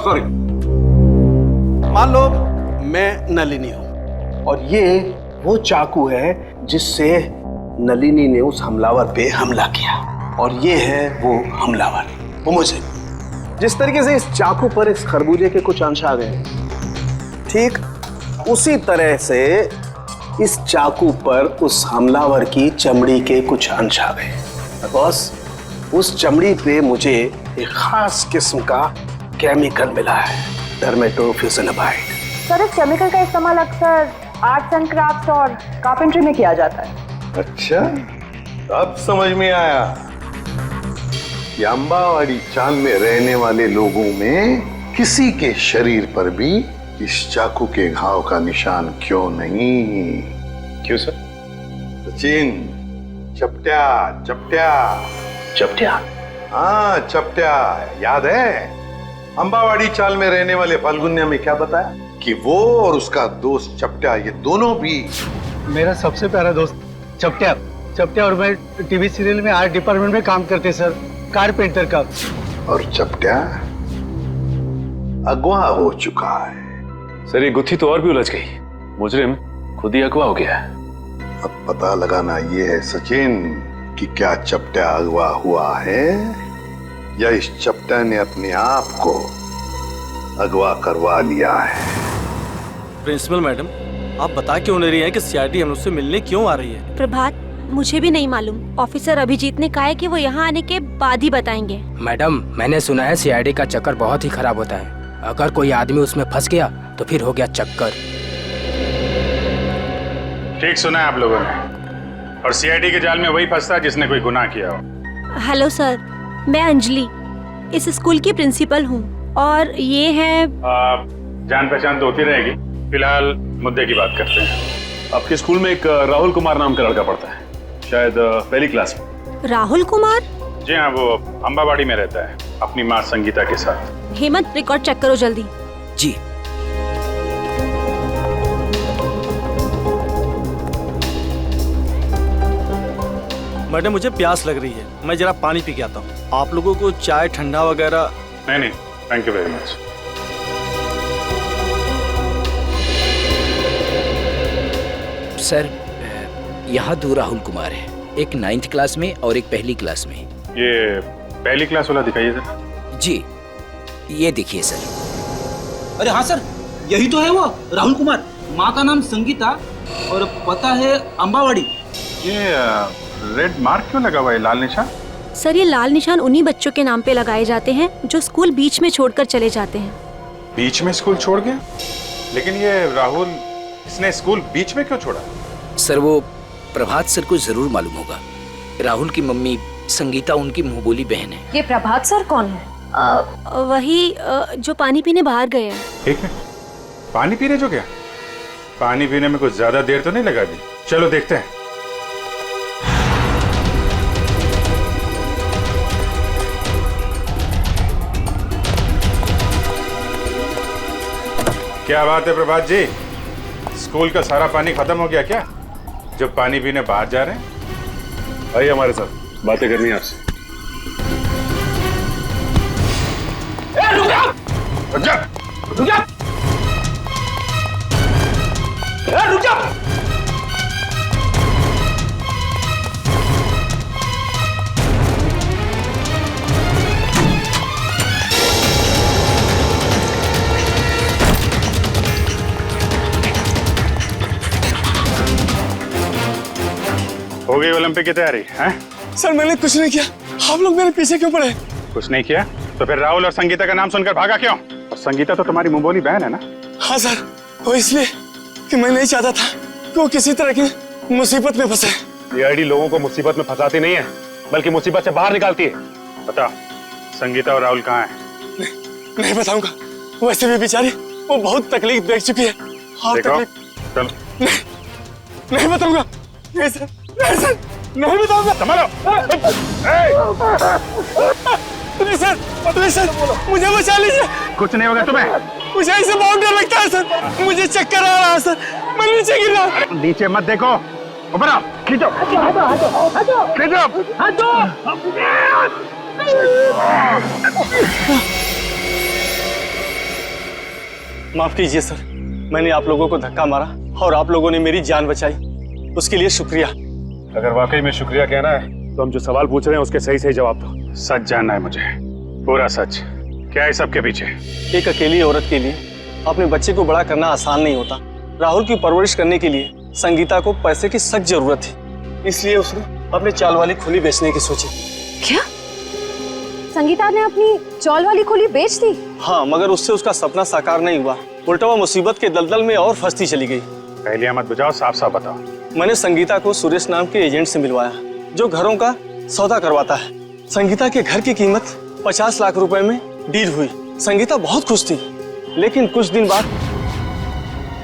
सॉरी मान लो मैं नलिनी हूं और ये वो चाकू है जिससे नलिनी ने उस हमलावर पे हमला किया, और ये है वो हमलावर, वो मुझे। जिस तरीके से इस चाकू पर इस खरबूजे के कुछ अंश आ गए, ठीक उसी तरह से इस चाकू पर उस हमलावर की चमड़ी के कुछ अंश आ गए। बॉस, उस चमड़ी पे मुझे एक खास किस्म का केमिकल मिला है, डर्मेटोफ्यूसिनामाइड। सर इस केमिकल का इस्तेमाल अक्सर आर्ट्स एंड क्राफ्ट्स और कारपेंट्री में किया जाता है। अच्छा, अब समझ में आया कि अंबावाड़ी चाल में रहने वाले लोगों में किसी के शरीर पर भी इस चाकू के घाव का निशान क्यों नहीं। क्यों सर? सचिन, चपटिया चपटिया चपटिया। हाँ चपटिया, याद है अंबावाड़ी चाल में रहने वाले फाल्गुनिया में क्या बताया कि वो और उसका दोस्त चपटिया, ये दोनों भी मेरा सबसे प्यारा दोस्त चपटिया। चपटिया और मैं टीवी सीरियल में आर्ट डिपार्टमेंट में काम करते सर, कारपेंटर का। और चपटिया अगवा हो चुका है। सर ये गुत्थी तो और भी उलझ गई, मुजरिम खुद ही अगवा हो गया है। अब पता लगाना ये है सचिन कि क्या चपटिया अगवा हुआ है या इस चपटिया ने अपने आप को अगवा करवा लिया है। प्रिंसिपल मैडम, आप बता क्यों नहीं रही हैं कि सीआईडी हम उससे मिलने क्यों आ रही है? प्रभात, मुझे भी नहीं मालूम। ऑफिसर अभिजीत ने कहा है कि वो यहाँ आने के बाद ही बताएंगे। मैडम, मैंने सुना है सीआईडी का चक्कर बहुत ही खराब होता है। अगर कोई आदमी उसमें फंस गया तो फिर हो गया चक्कर। ठीक सुना है आप लोगों ने, और सीआईडी के जाल में वही फंसता है जिसने कोई गुनाह किया हो। हेलो सर, मैं अंजलि इस स्कूल की प्रिंसिपल हूँ और ये है जान पहचान तो होती रहेगी, फिलहाल मुद्दे की बात करते हैं। आपके स्कूल में एक राहुल कुमार नाम का लड़का पढ़ता है, शायद पहली क्लास में। राहुल कुमार? जी हाँ, वो अंबावाड़ी में रहता है अपनी माँ संगीता के साथ। हेमंत, रिकॉर्ड चेक करो जल्दी। जी। मैडम मुझे प्यास लग रही है, मैं जरा पानी पी के आता हूँ। आप लोगों को चाय ठंडा वगैरह? नहीं, thank you very much. Sir यहाँ 2 राहुल कुमार है, एक 9th क्लास में और एक पहली क्लास में। ये पहली क्लास वाला दिखाइए सर। जी, ये देखिए सर। अरे हाँ सर, यही तो है वो राहुल कुमार। माँ का नाम संगीता और पता है अंबावाड़ी। ये रेड मार्क क्यों लगा हुआ है, लाल निशान? सर ये लाल निशान उन्हीं बच्चों के नाम पे लगाए जाते हैं जो स्कूल बीच में छोड़कर चले जाते हैं। बीच में स्कूल छोड़ गया? लेकिन ये राहुल, इसने स्कूल बीच में क्यों छोड़ा? सर वो प्रभात सर को जरूर मालूम होगा। राहुल की मम्मी संगीता उनकी मुंहबोली बहन है। ये प्रभात सर कौन है? वही जो पानी पीने बाहर गए हैं। ठीक है, पानी पीने जो गया? पानी पीने में कुछ ज्यादा देर तो नहीं लगा दी? चलो देखते हैं। क्या बात है प्रभात जी, स्कूल का सारा पानी खत्म हो गया क्या? जो पानी पीने बाहर जा रहे हैं? आइए हमारे साथ, बातें करनी है आपसे। रुक जा! रुक जा! रुक जा! रुक जा! हो गई ओलंपिक की तैयारी हैं? सर मैंने कुछ नहीं किया, आप लोग मेरे पीछे क्यों पड़े? कुछ नहीं किया तो फिर राहुल और संगीता का नाम सुनकर भागा क्यों? और संगीता तो तुम्हारी मुंह बोली बहन है ना? हाँ सर, वो इसलिए कि मैं नहीं चाहता था कि वो किसी तरह की मुसीबत में फंसे। ये आईडी लोगों को मुसीबत में फंसाती नहीं है, बल्कि मुसीबत से बाहर निकालती है। बता, संगीता और राहुल कहाँ हैं? नहीं बताऊंगा, वैसे भी बेचारी वो बहुत तकलीफ देख चुकी है। हाँ चल। नहीं बताऊंगा, नहीं सर, नहीं सर, नहीं बताऊंगा। संभालो। नहीं सर, नहीं सर, मुझे बचा लीजिए। कुछ नहीं होगा तुम्हें। मुझे ऐसे बहुत डर लगता है सर, मुझे चक्कर आ रहा है सर, मैं नीचे गिर रहा हूँ। नीचे मत देखो, ऊपर आओ, खींचो, खींचो। माफ कीजिए सर, मैंने आप लोगों को धक्का मारा और आप लोगों ने मेरी जान बचाई, उसके लिए शुक्रिया। अगर वाकई में शुक्रिया कहना है तो हम जो सवाल पूछ रहे हैं उसके सही सही जवाब दो। सच जानना है मुझे, पूरा सच। क्या है सबके पीछे? एक अकेली औरत के लिए अपने बच्चे को बड़ा करना आसान नहीं होता। राहुल की परवरिश करने के लिए संगीता को पैसे की सख्त जरूरत थी, इसलिए उसने अपने चाल वाली खोली बेचने की सोची। क्या? संगीता ने अपनी चौल वाली खोली बेच दी? हाँ, मगर उससे उसका सपना साकार नहीं हुआ, उल्टा वो मुसीबत के दलदल में और फंसती चली गई। पहले मत बुझाओ, साफ साफ बताओ। मैंने संगीता को सुरेश नाम के एजेंट से मिलवाया, जो घरों का सौदा करवाता है। संगीता के घर की कीमत 50 लाख रुपए में डील हुई। संगीता बहुत खुश थी, लेकिन कुछ दिन बाद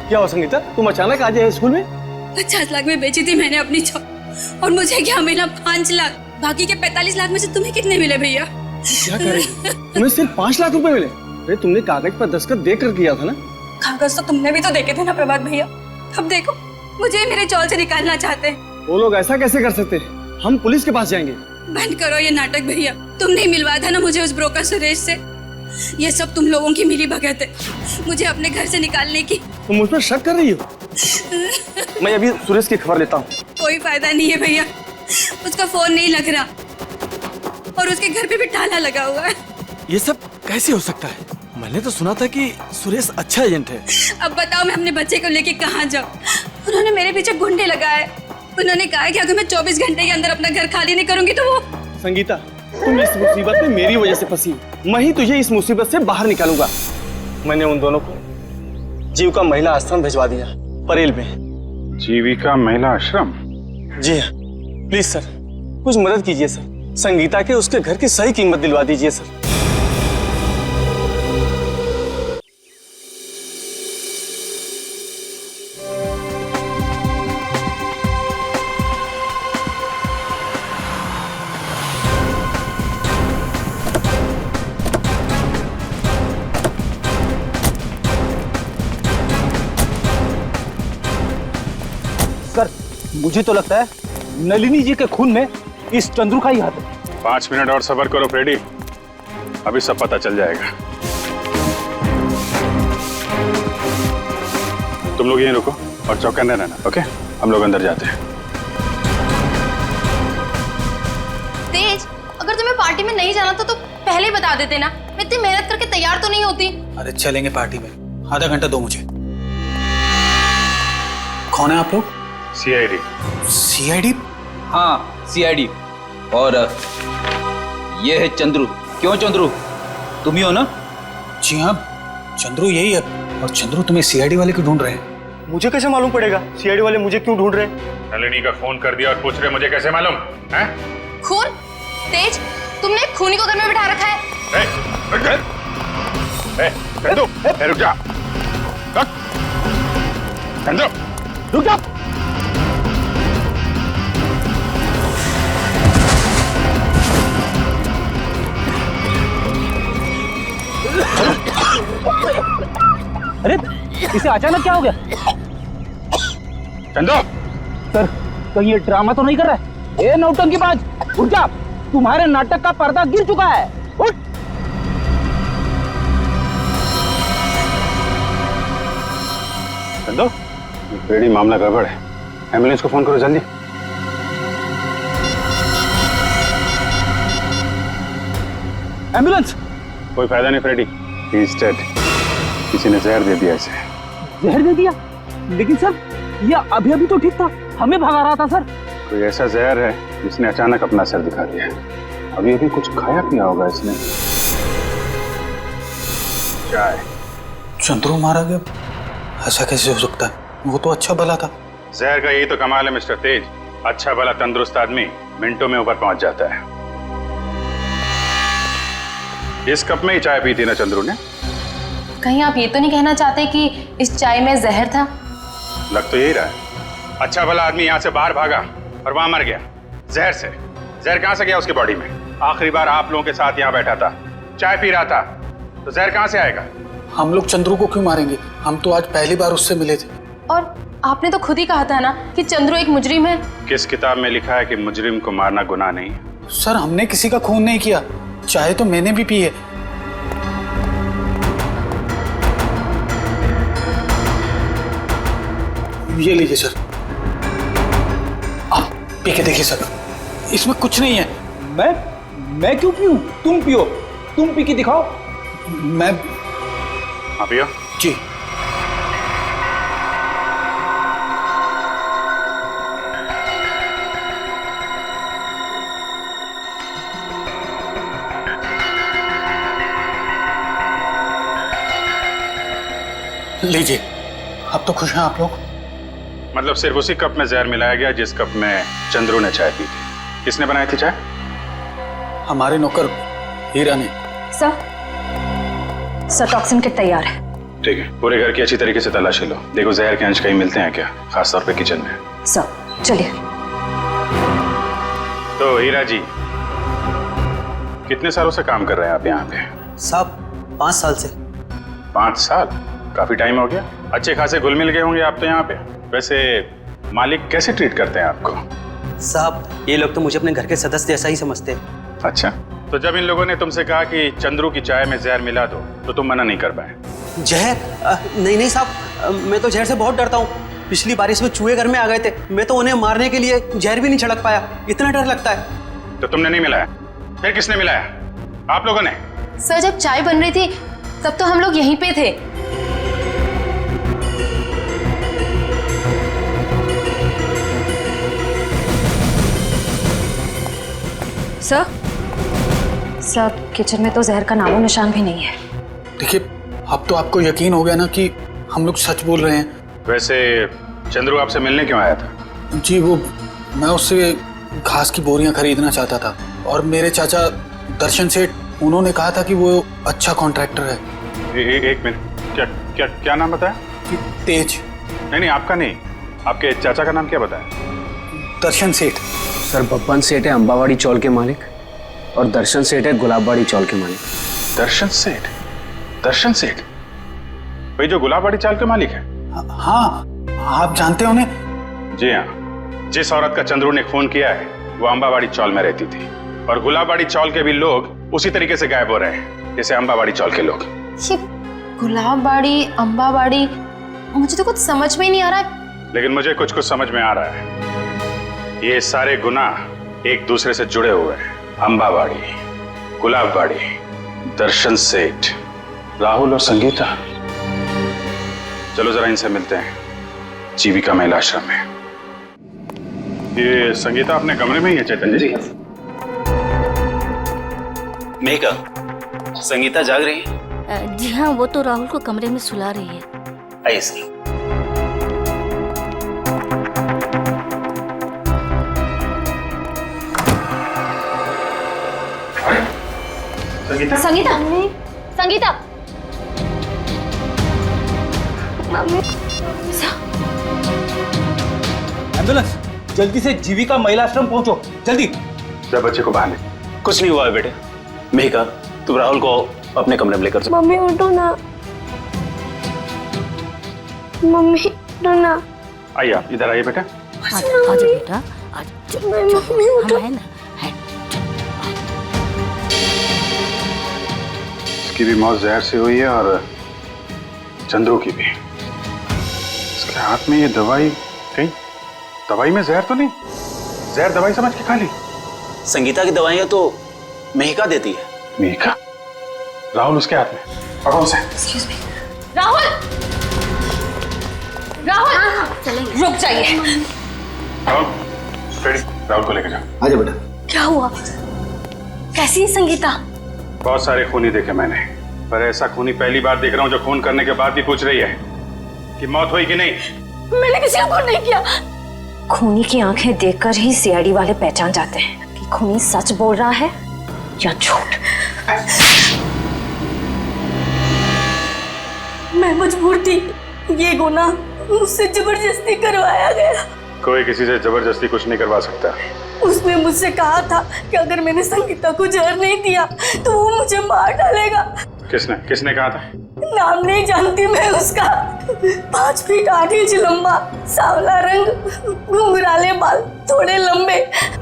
क्या हुआ? संगीता, तुम अचानक आ जाए स्कूल में? 50 लाख में बेची थी मैंने अपनी चौल, और मुझे क्या मिला? 5 लाख। बाकी के 45 लाख में से तुम्हें कितने मिले भैया? क्या कर रही हो? तुम्हें सिर्फ 5 लाख रुपए मिले? अरे तुमने कागज पर दस्तखत देकर किया था ना? कागज तो तुमने भी तो देखे थे ना प्रभात भैया। अब देखो, मुझे मेरे चौल से निकालना चाहते हैं। वो लोग ऐसा कैसे कर सकते? हम पुलिस के पास जाएंगे। बंद करो ये नाटक भैया, तुमने ही मिलवाया था ना मुझे उस ब्रोकर सुरेश से। ये सब तुम लोगों की मिली भगत है, मुझे अपने घर से निकालने की। तुम मुझ पर शक कर रही हो? मैं अभी सुरेश की खबर लेता हूँ। कोई फायदा नहीं है भैया, उसका फोन नहीं लग रहा और उसके घर पे भी ताला लगा हुआ है। ये सब कैसे हो सकता है? मैंने तो सुना था कि सुरेश अच्छा एजेंट है। अब बताओ मैं अपने बच्चे को लेके कहाँ जाऊँ? उन्होंने मेरे पीछे गुंडे लगाए। उन्होंने कहा कि अगर मैं 24 घंटे के अंदर अपना घर खाली नहीं करूंगी तो वो। संगीता, तुम इस मुसीबत में मेरी वजह से फंसी, मैं ही तुझे इस मुसीबत से बाहर निकालूंगा। मैंने उन दोनों को जीविका महिला आश्रम भिजवा दिया, परेल में। जीविका महिला आश्रम? जी हाँ, प्लीज सर, कुछ मदद कीजिए सर। संगीता के उसके घर की सही कीमत दिलवा दीजिए सर। मुझे तो लगता है नलिनी जी के खून में इस चंद्रू का ही हाथ है। 5 मिनट और सब्र करो फ्रेडी, अभी सब पता चल जाएगा। तुम लोग यहीं रुको और चौकन्ने रहना, ओके? हम लोग अंदर जाते हैं। तेज, अगर तुम्हें पार्टी में नहीं जाना तो पहले ही बता देते ना, मैं इतनी मेहनत करके तैयार तो नहीं होती। अरे चलेंगे पार्टी में, आधा घंटा दो मुझे। कौन है आप लोग? सीआईडी। सीआईडी? हाँ, सीआईडी। और ये है चंद्रू। क्यों चंद्रू, तुम ही हो ना? जी हाँ, चंद्रू यही है। और चंद्रू तुम्हें सीआईडी वाले क्यों ढूंढ रहे हैं? मुझे कैसे मालूम पड़ेगा सीआईडी वाले मुझे क्यों ढूंढ रहे हैं? नलिनी का फोन कर दिया और पूछ रहे मुझे कैसे मालूम है? खून? तेज, तुमने खूनी को घर में बिठा रखा है। रुक जा, रुक जा। अरे इसे अचानक क्या हो गया? चंदो, सर कहीं ये ड्रामा तो नहीं कर रहा है? ए नौटंकीबाज, उठ जा, तुम्हारे नाटक का पर्दा गिर चुका है, उठ। चंदो, फ्रेडी मामला गड़बड़ है, एम्बुलेंस को फोन करो जल्दी। एम्बुलेंस? कोई फायदा नहीं फ्रेडी, ही इज डेड। किसी ने जहर दे दिया इसे। जहर दे दिया? लेकिन सर ये अभी अभी तो ठीक था, हमें भगा रहा था सर। कोई ऐसा जहर है जिसने अचानक अपना असर दिखा दिया। अभी अभी कुछ खाया पिया होगा इसने। चाय। चंद्रू मारा गया? ऐसा कैसे हो सकता है? वो तो अच्छा भला था। जहर का यही तो कमाल है मिस्टर तेज, अच्छा भला तंदुरुस्त आदमी मिनटों में ऊपर पहुंच जाता है। इस कप में ही चाय पी थी ना चंद्रू ने? कहीं आप ये तो नहीं कहना चाहते कि इस चाय में जहर था? लग तो यही रहा है। अच्छा भला आदमी यहाँ से बाहर भागा और वहां मर गया जहर से। जहर कहां से गया उसकी बॉडी में? आखिरी बार आप लोगों के साथ यहाँ बैठा था, चाय पी रहा था, तो जहर कहां से आएगा? हम लोग चंद्रू को क्यों मारेंगे? हम तो आज पहली बार उससे मिले थे। और आपने तो खुद ही कहा था ना कि चंद्रू एक मुजरिम है। किस किताब में लिखा है कि मुजरिम को मारना गुनाह नहीं है? सर हमने किसी का खून नहीं किया, चाय तो मैंने भी पी है। ये लीजिए सर, आप पी के देखिए सर, इसमें कुछ नहीं है। मैं क्यों पीऊं? तुम पियो, तुम पी के दिखाओ। मैं पियो जी। लीजिए, अब तो खुश हैं आप लोग? मतलब सिर्फ उसी कप में जहर मिलाया गया जिस कप में चंद्रू ने चाय पी थी। किसने बनाई थी चाय? हमारे नौकर हीरा ने। सर टॉक्सिन किट तैयार है। ठीक है, पूरे घर की अच्छी तरीके से तलाशी लो, देखो जहर के अंश कहीं मिलते हैं क्या, खासतौर पे किचन में। सर चलिए। तो हीरा जी, कितने सालों से काम कर रहे हैं आप यहाँ पे? साहब 5 साल से। 5 साल? काफी टाइम हो गया। अच्छे खासे घुल मिल गए होंगे आप तो यहाँ पे। वैसे मालिक कैसे ट्रीट करते हैं आपको? साहब ये लोग तो मुझे अपने घर के सदस्य जैसा ही समझते हैं। अच्छा, तो जब इन लोगों ने तुमसे कहा कि चंद्रू की चाय में जहर मिला दो, तो तुम मना नहीं कर पाए? जहर? नहीं साहब, मैं तो जहर से बहुत डरता हूँ। पिछली बारिश में चूहे घर में आ गए थे, मैं तो उन्हें मारने के लिए जहर भी नहीं छिड़क पाया, इतना डर लगता है। तो तुमने नहीं मिलाया? फिर किसने मिलाया? आप लोगों ने? सर जब चाय बन रही थी तब तो हम लोग यहीं पे थे। सर किचन में तो जहर का नामो निशान भी नहीं है। देखिए, अब तो आपको यकीन हो गया ना कि हम लोग सच बोल रहे हैं। वैसे चंद्रू आपसे मिलने क्यों आया था? जी वो, मैं उससे घास की बोरियां खरीदना चाहता था और मेरे चाचा दर्शन सेठ, उन्होंने कहा था कि वो अच्छा कॉन्ट्रैक्टर है। एक मिनट, क्या क्या नाम बताया? तेज। नहीं, आपका नहीं, आपके चाचा का नाम क्या बताया? दर्शन सेठ। सर बब्बन सेठ है अंबावाड़ी चौल के मालिक, और दर्शन सेठ है गुलाबबाड़ी चौल के मालिक। दर्शन सेठ? दर्शन सेठ भाई जो गुलाबबाड़ी चाल के मालिक है? हाँ, आप जानते हो उन्हें? जी हाँ, जिस औरत का चंद्रू ने खून किया है वो अंबावाड़ी चौल में रहती थी, और गुलाबबाड़ी चौल के भी लोग उसी तरीके से गायब हो रहे हैं जैसे अंबावाड़ी चौल के लोग। ये गुलाबबाड़ी, अंबावाड़ी, मुझे तो कुछ समझ में ही नहीं आ रहा है। लेकिन मुझे कुछ कुछ समझ में आ रहा है। ये सारे गुनाह एक दूसरे से जुड़े हुए हैं। अंबावाड़ी, गुलाबबाड़ी, दर्शन सेठ, राहुल और संगीता। चलो जरा इनसे मिलते हैं, जीविका महिला आश्रम में। ये संगीता अपने कमरे में ही है चैतन्य जी? मेघा, संगीता जाग रही है? जी हाँ, वो तो राहुल को कमरे में सुला रही है। आइए सर। संगीता? संगीता? संगीता? एम्बुलेंस, जल्दी से जीविका महिला आश्रम पहुंचो, जल्दी। जब बच्चे को बाहर ले। कुछ नहीं हुआ है बेटे। मेघा, तुम राहुल को अपने कमरे में लेकर जाओ। मम्मी उठो ना। मम्मी रोना। आइए आप इधर आइए बेटा। आजा बेटा, मम्मी उठो। इसकी भी मौत जहर से हुई है और चंद्रू की भी। इसके हाथ में ये दवाई, कहीं दवाई में जहर तो नहीं? जहर दवाई समझ के खा ली? संगीता की दवाइयां तो मेहिका देती है। मेहिका? राहुल उसके हाथ में, पकड़ो उसे। राहुल, राहुल रुक जाइए। राहुल, रेडी, राहुल को लेकर जाओ। आजा बेटा। क्या हुआ? कैसी है संगीता? बहुत सारे खूनी देखे मैंने, पर ऐसा खूनी पहली बार देख रहा हूँ जो खून करने के बाद भी पूछ रही है कि मौत हुई कि नहीं। मैंने किसी को खून नहीं किया। खूनी की आंखें देखकर ही सीआईडी वाले पहचान जाते हैं कि खूनी सच बोल रहा है या झूठ। मैं मजबूर थी, ये गुनाह मुझसे जबरदस्ती करवाया गया। कोई किसी से जबरदस्ती कुछ नहीं करवा सकता। उसने मुझसे कहा था कि अगर मैंने संगीता को जहर नहीं दिया तो वो मुझे मार डालेगा। किसने किसने कहा था? नाम नहीं जानती मैं उसका। 5 फीट 8 इंच लंबा, सांवला रंग, घुंघराले बाल, थोड़े लंबे,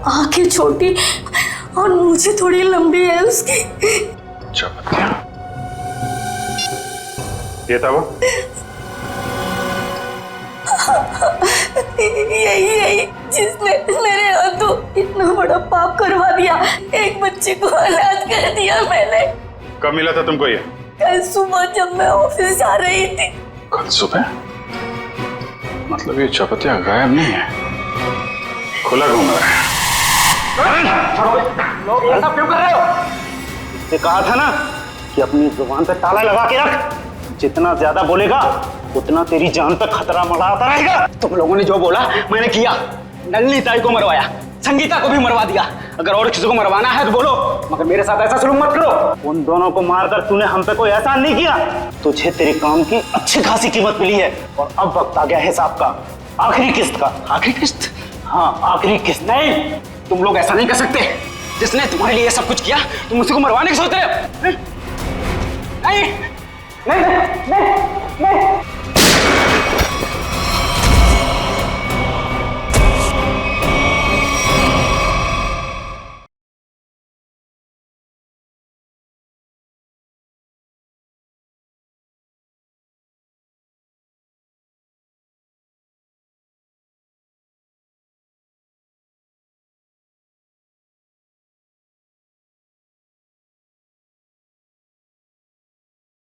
आंखें छोटी और मुझे थोड़ी लंबी है उसकी। ये था वो? यही जिसने मेरे हाथों इतना बड़ा पाप करवा दिया। एक बच्चे को अनाथ कर दिया मैंने। कब मिला था तुमको ये? कल सुबह जब मैं ऑफिस जा रही थी। कल सुबह? मतलब ये चपतिया गायब नहीं है, खुला घूम रहा है। ये सब क्यों कर रहे हो? इससे कहा था ना कि अपनी जुबान पे ताला लगा के रख। जितना ज्यादा बोलेगा उतना तेरी जान पे खतरा मंडराता रहेगा। तुम लोगों ने जो बोला मैंने किया। नलिनी ताई को मरवाया, संगीता को भी मरवा दिया। अगर और किसी को मरवाना है तो बोलो, मगर मेरे साथ ऐसा सलूक मत करो। उन दोनों को मारकर तूने हम पे कोई एहसान नहीं किया। तुझे तेरे काम की अच्छी खासी कीमत मिली है और अब वक्त आ गया हिसाब का, आखिरी किस्त का। आखिरी किस्त? हाँ, आखिरी किस्त। नहीं, तुम लोग ऐसा नहीं कर सकते। जिसने तुम्हारे लिए सब कुछ किया तुम उसी को मरवाने की सोच रहे हो? नहीं नहीं नहीं नहीं नहीं।